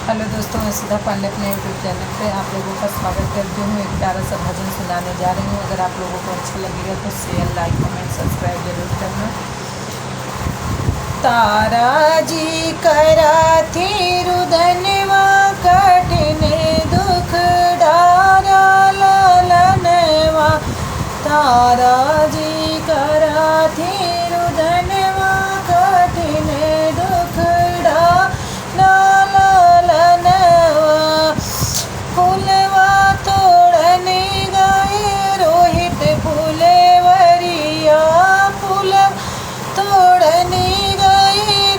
Hello दोस्तों, मैं सुधा पांडे अपने यूट्यूब चैनल पे आप लोगों का स्वागत करती हूँ। एक प्यारा सा भजन सुनाने जा रही हूँ। अगर आप लोगों को अच्छा लगेगा तो शेयर, लाइक, कमेंट, सब्सक्राइब जरूर करना। तारा जी करा थी रुदनवा कठिन दुख डारा ललनवा। तारा जी करा थी रुदनवा कठिन दुख डारा ललनवा। फूलवा तोड़ने गए रोहित फूलेवरिया। फूल तोड़ने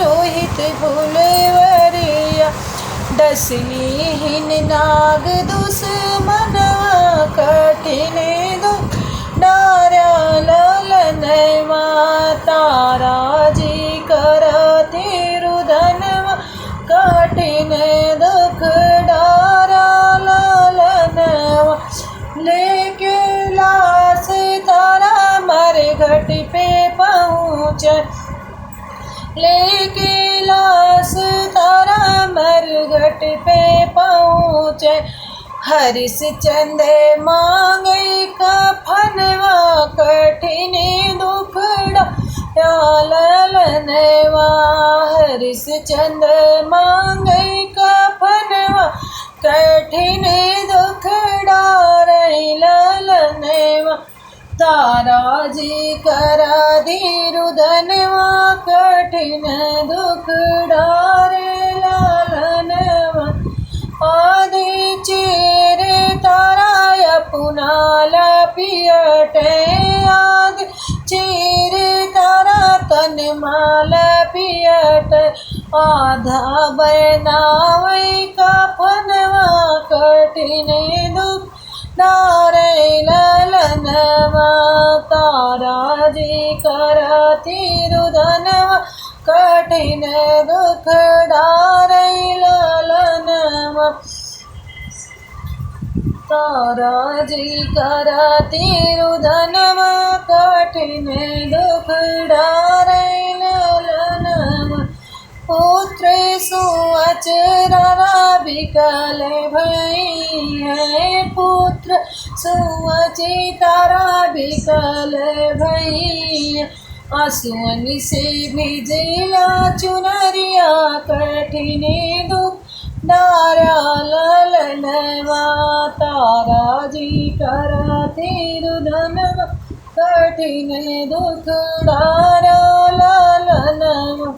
रोहित फूलेवरिया। डसनीहीन नाग दुश्मनवा कठिन दुख डारा ललनवा। तारा जी करती रुदनवा कठिन दुख डारा ललनवा। लेके लाश तारा मर घट पे पहुँचे। लेके लाश तारा मरघट पे पहुँचे। हरिश्चंद्र मांगे कफनवा कठिन दुख डारा ललनवा। हरिश्चंद्र मांगे कफनवा कठिन दुख डारा ललनवा। तारा जी करा दी रुदनवा कठिन दुख डारे ललनवा। आदि चीर तारा अपना लपियटे। आदि चीर तारा तन माल पियट। आधा बनावे कफनवा कठिन दुख डारे ललनवा। तारा जी करती रुदनवा कठिन दुख डारे ललनवा। तारा जी करती रुदनवा कठिन दुख डारे ललनवा। पुत्र सुअचरा बिकल भई है। पुत्र सुअचि तारा बिकल भई। आंसुअन से भिजला चुनरिया कठिन दुख डारा ललनवा। तारा जी करती रुदनवा कठिन दुख डारा ललनवा।